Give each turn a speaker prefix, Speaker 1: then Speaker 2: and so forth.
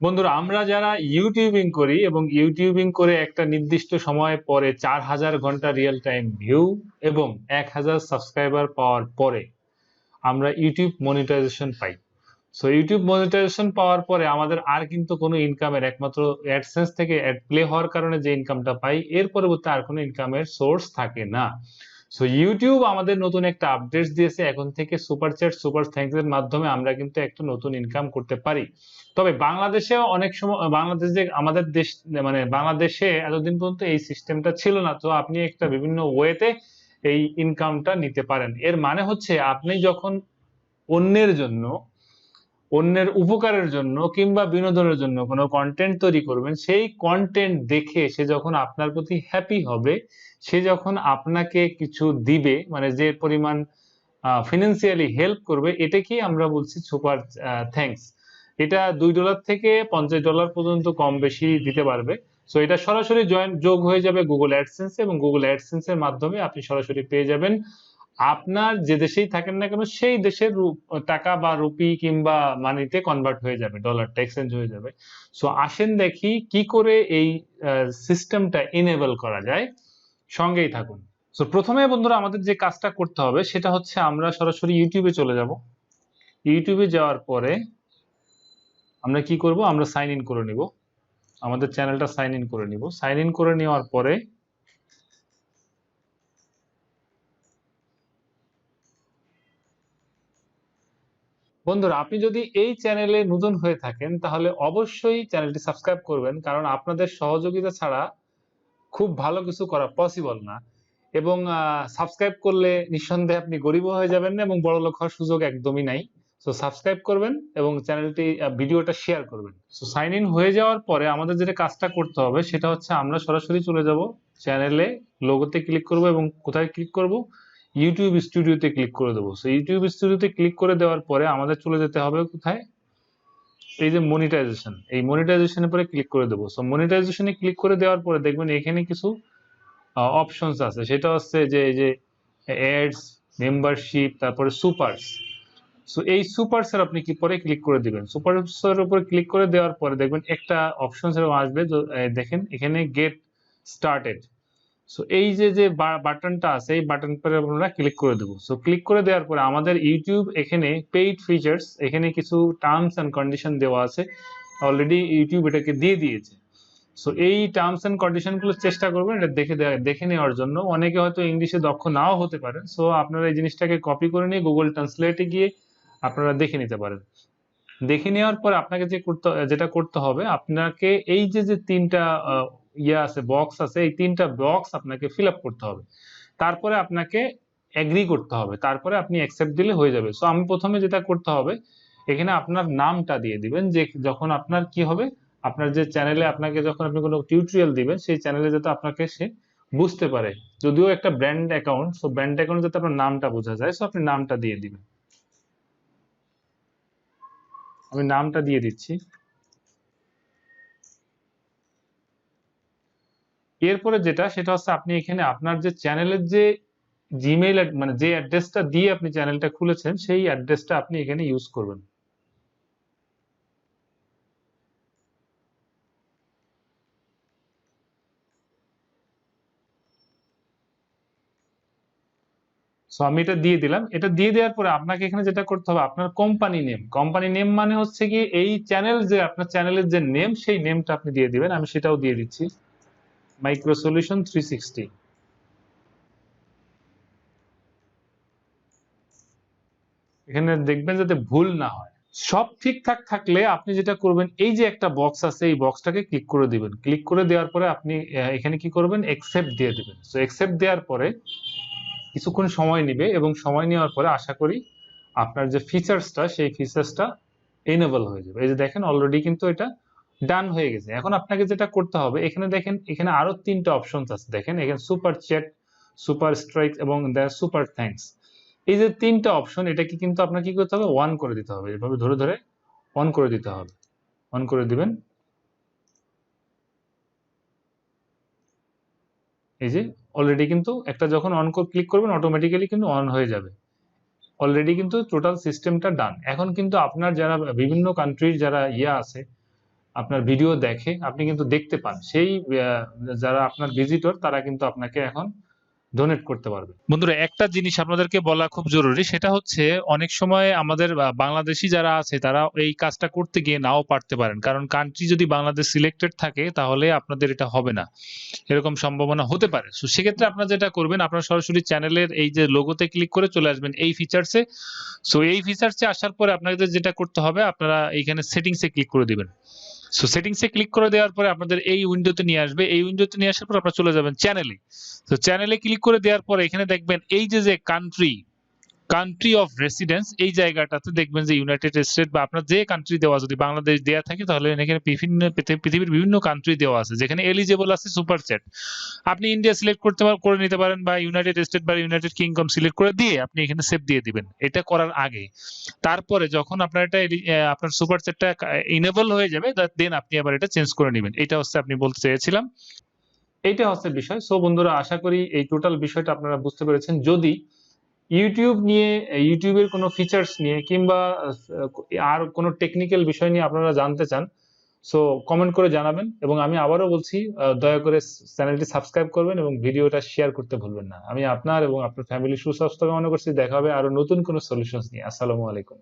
Speaker 1: বন্ধুরা, আমরা যারা ইউটিউবিং করি এবং ইউটিউবিং করে একটা নির্দিষ্ট সময় পরে 4000 ঘন্টা রিয়েল টাইম ভিউ এবং 1000 সাবস্ক্রাইবার পাওয়ার পরে আমরা ইউটিউব মনিটাইজেশন পাই। সো ইউটিউব মনিটাইজেশন পাওয়ার পরে আমাদের আর কিন্তু কোনো ইনকামের, একমাত্র অ্যাডসেন্স থেকে অ্যাড প্লে হওয়ার কারণে যে ইনকামটা পাই, এর পরবর্তী আর কোনো ইনকামের সোর্স থাকে না। সো ইউটিউব আমাদের নতুন একটা আপডেটস দিয়েছে, এখন থেকে সুপার চ্যাট, সুপার থ্যাঙ্কস এর মাধ্যমে আমরা কিন্তু একটা নতুন ইনকাম করতে পারি। তবে বাংলাদেশেও অনেক সময়, বাংলাদেশে আমাদের দেশ, মানে বাংলাদেশে এতদিন পর্যন্ত এই সিস্টেমটা ছিল না। তো আপনি একটা বিভিন্ন ওয়েতে এই ইনকামটা নিতে পারেন। এর মানে হচ্ছে আপনি যখন অন্যের জন্য, অন্যের উপকারের জন্য কিংবা বিনোদনের জন্য কোনো কন্টেন্ট তৈরি করবেন, সেই কন্টেন্ট দেখে সে যখন আপনার প্রতি হ্যাপি হবে, সে যখন আপনাকে কিছু দিবে, মানে যে পরিমাণ ফিনান্সিয়ালি হেল্প করবে, এটাকেই আমরা বলছি সুপার থ্যাঙ্কস। এটা $2 থেকে $50 পর্যন্ত কম বেশি দিতে পারবে। সো এটা সরাসরি যোগ হয়ে যাবে গুগল অ্যাডসেন্স, এবং গুগল অ্যাডসেন্স এর মাধ্যমে আপনি সরাসরি পেয়ে যাবেন আপনার যে দেশেই থাকেন না কেন সেই দেশের টাকা বা রুপি কিংবা মানিতে কনভার্ট হয়ে যাবে, ডলারটা এক্সচেঞ্জ হয়ে যাবে। সো আসেন দেখি কি করে এই সিস্টেমটা ইনেবল করা যায়। সঙ্গেই থাকুন। সো প্রথমে বন্ধুরা আমাদের যে কাজটা করতে হবে সেটা হচ্ছে আমরা সরাসরি ইউটিউবে চলে যাব। ইউটিউবে যাওয়ার পরে আমরা কি করব, আমরা সাইন ইন করে নিব, আমাদের চ্যানেলটা সাইন ইন করে নিব। সাইন ইন করে নেওয়ার পরে বন্ধুরা, আপনি যদি এই চ্যানেলে নতুন হয়ে থাকেন তাহলে অবশ্যই চ্যানেলটি সাবস্ক্রাইব করবেন, কারণ আপনাদের সহযোগিতা ছাড়া খুব ভালো কিছু করা পসিবল না। এবং সাবস্ক্রাইব করলে নিঃসন্দেহে আপনি গরিব হয়ে যাবেন না, এবং বড়লোক হওয়ার সুযোগ একদমই নাই। সো সাবস্ক্রাইব করবেন এবং চ্যানেলটি, ভিডিওটা শেয়ার করবেন। সো সাইন ইন হয়ে যাওয়ার পরে আমাদের যেটা কাজটা করতে হবে সেটা হচ্ছে আমরা সরাসরি চলে যাব চ্যানেলে, লোগোতে ক্লিক করব এবং কোথায় ক্লিক করব, ইউটিউব স্টুডিওতে ক্লিক করে দেবো। সো ইউটিউব স্টুডিওতে ক্লিক করে দেওয়ার পরে আমাদের চলে যেতে হবে কোথায়, এই যে মনিটাইজেশন, এই মনিটাইজেশনের পরে ক্লিক করে দেবো। সো মনিটাইজেশনে ক্লিক করে দেওয়ার পরে দেখবেন এখানে কিছু অপশনস আছে, সেটা হচ্ছে যে এই যে অ্যাডস, মেম্বারশিপ, তারপরে সুপারস। সো এই সুপারস এর আপনি কি পরে ক্লিক করে দিবেন। সুপারস এর উপর ক্লিক করে দেওয়ার পরে দেখবেন একটা অপশনস এর আসবে, দেখেন এখানে গেট স্টার্টেড। সো এই যে যে বাটনটা আছে, এই বাটন পরে আমরা ক্লিক করে দেবো। সো ক্লিক করে দেওয়ার পরে আমাদের ইউটিউব এখানে পেইড ফিচার্স, এখানে কিছু টার্মস এন্ড কন্ডিশন দেওয়া আছে, অলরেডি ইউটিউব এটাকে দিয়ে দিয়েছে। সো এই টার্মস এন্ড কন্ডিশন গুলো চেষ্টা করবেন এটা দেখে নেওয়ার জন্য। অনেকে হয়তো ইংলিশে দক্ষ নাও হতে পারে, সো আপনারা এই জিনিসটাকে কপি করে নিয়ে গুগল ট্রান্সলেটে গিয়ে আপনারা দেখে নিতে পারেন। দেখে নেওয়ার পর আপনাকে যেটা করতে হবে, আপনাকে এই যে যে তিনটা আছে, বক্স আছে, এই তিনটা বক্স আপনাকে ফিল আপ করতে হবে। তারপরে আপনাকে এগ্রি করতে হবে, তারপরে আপনি অ্যাকসেপ্ট দিলে হয়ে যাবে। সো আমি প্রথমে যেটা করতে হবে, এখানে আপনার নামটা দিয়ে দিবেন, যে যখন আপনার কি হবে, আপনার যে চ্যানেলে আপনাকে যখন আপনি কোনো টিউটোরিয়াল দিবেন, সেই চ্যানেলে যাতে আপনাকে সে বুঝতে পারে। যদিও একটা brand account, so brand account যাতে আপনার নামটা বোঝা যায়, সো আপনি নামটা দিয়ে দিবেন। আমি নামটা দিয়ে দিচ্ছি। এরপরে যেটা, সেটা হচ্ছে আপনি এখানে আপনার যে চ্যানেলের যে জিমেইল, মানে যে অ্যাড্রেসটা দিয়ে আপনি চ্যানেলটা খুলেছেন, সেই অ্যাড্রেসটা আপনি এখানে ইউজ করবেন। সো আমি এটা দিয়ে দিলাম। এটা দিয়ে দেওয়ার পরে আপনাকে এখানে যেটা করতে হবে, আপনার কোম্পানি নেম, কোম্পানি নেম মানে হচ্ছে কি এই চ্যানেল, যে আপনার চ্যানেলের যে নেম, সেই নেমটা আপনি দিয়ে দিবেন। আমি সেটাও দিয়ে দিচ্ছি, মাইক্রো সলিউশন 360। এখানে দেখবেন যাতে ভুল না হয়। সব ঠিকঠাক থাকলে আপনি যেটা করবেন, এই যে একটা বক্স আছে, এই বক্সটাকে ক্লিক করে দিবেন। ক্লিক করে দেওয়ার পরে আপনি এখানে কি করবেন, অ্যাকসেপ্ট দিয়ে দিবেন। সো অ্যাকসেপ্ট দেওয়ার পরে কিছুক্ষণ সময় নেবে, এবং সময় নেওয়ার পরে আশা করি আপনার যে ফিচার্সটা, সেই ফিচার্সটা এনেবল হয়ে যাবে। এই যে দেখেন অলরেডি কিন্তু এটা ডান হয়ে গেছে। এখন আপনাকে যেটা করতে হবে, এখানে দেখেন এখানে আরো তিনটা অপশনস আছে, দেখেন এখানে সুপার চ্যাট, সুপার স্ট্রাইক এবং সুপার থ্যাঙ্কস। এই যে তিনটা অপশন, এটাকে কিন্তু আপনাকে কি করতে হবে, অন করে দিতে হবে। এভাবে ধরে ধরে অন করে দিতে হবে, অন করে দিবেন। এই যে অলরেডি কিন্তু একটা যখন অন ক্লিক করবেন, অটোমেটিক্যালি কিন্তু অন হয়ে যাবে। অলরেডি কিন্তু টোটাল সিস্টেমটা ডান। এখন কিন্তু আপনার যারা বিভিন্ন কান্ট্রির যারা আছে, আপনার ভিডিও দেখে, আপনি কিন্তু দেখতে পান। সেই যারা আপনার ভিজিটর তারা কিন্তু আপনাকে এখন ডোনেট করতে পারবে। বন্ধুরা, একটা জিনিস আপনাদেরকে বলা খুব জরুরি, সেটা হচ্ছে অনেক সময় আমাদের বাংলাদেশি যারা আছে তারা এই কাজটা করতে গিয়ে নাও পারতে পারেন, কারণ কান্ট্রি যদি বাংলাদেশ সিলেক্টেড থাকে তাহলে আপনাদের এটা হবে না, এরকম সম্ভাবনা হতে পারে। সো সেক্ষেত্রে আপনারা যেটা করবেন, আপনারা সরাসরি চ্যানেলের এই যে লোগোতে ক্লিক করে চলে আসবেন এই ফিচার্সে। সো এই ফিচার্সে আসার পরে আপনাদের যেটা করতে হবে, আপনারা এইখানে সেটিংসে ক্লিক করে দিবেন। সো সেটিংসে ক্লিক করে দেওয়ার পরে আপনাদের এই উইন্ডোতে নিয়ে আসবে। এই উইন্ডোতে নিয়ে আসার পর আপনারা চলে যাবেন চ্যানেলে। তো চ্যানেলে ক্লিক করে দেওয়ার পরে এখানে দেখবেন এই যে কান্ট্রি অফ রেসিডেন্স, এই জায়গাটাতে দেখবেন যে ইউনাইটেড স্টেট বা আপনার যে কান্ট্রি দেওয়া, যদি বাংলাদেশ দেওয়া থাকে তাহলে এখানে পৃথিবীর বিভিন্ন কান্ট্রি দেওয়া আছে, যেখানে এলিজেবল আছে সুপার চ্যাট। আপনি ইন্ডিয়া সিলেক্ট করে নিতে পারেন, বা ইউনাইটেড স্টেট বা ইউনাইটেড কিংডম সিলেক্ট করে দিয়ে আপনি এখানে সেভ দিয়ে দিবেন। এটা করার আগে, তারপরে যখন আপনার এটা আপনার সুপার চ্যাটটা ইনেবল হয়ে যাবে, দেন আপনি আবার এটা চেঞ্জ করে নেবেন। এটা হচ্ছে আপনি বলতে চেয়েছিলাম, এইটা হচ্ছে বিষয়। সো বন্ধুরা, আশা করি এই টোটাল বিষয়টা আপনারা বুঝতে পেরেছেন। যদি ইউটিউবের কোনো ফিচার্স নিয়ে কিংবা আর কোনো টেকনিক্যাল বিষয় নিয়ে আপনারা জানতে চান, সো কমেন্ট করে জানাবেন। এবং আমি আবারও বলছি, দয়া করে চ্যানেলটি সাবস্ক্রাইব করবেন এবং ভিডিওটা শেয়ার করতে ভুলবেন না। আমি আপনার এবং আপনার ফ্যামিলির সুস্বাস্থ্য কামনা করছি। দেখা হবে আরো নতুন কোনো সলিউশনস নিয়ে। আসসালামু আলাইকুম।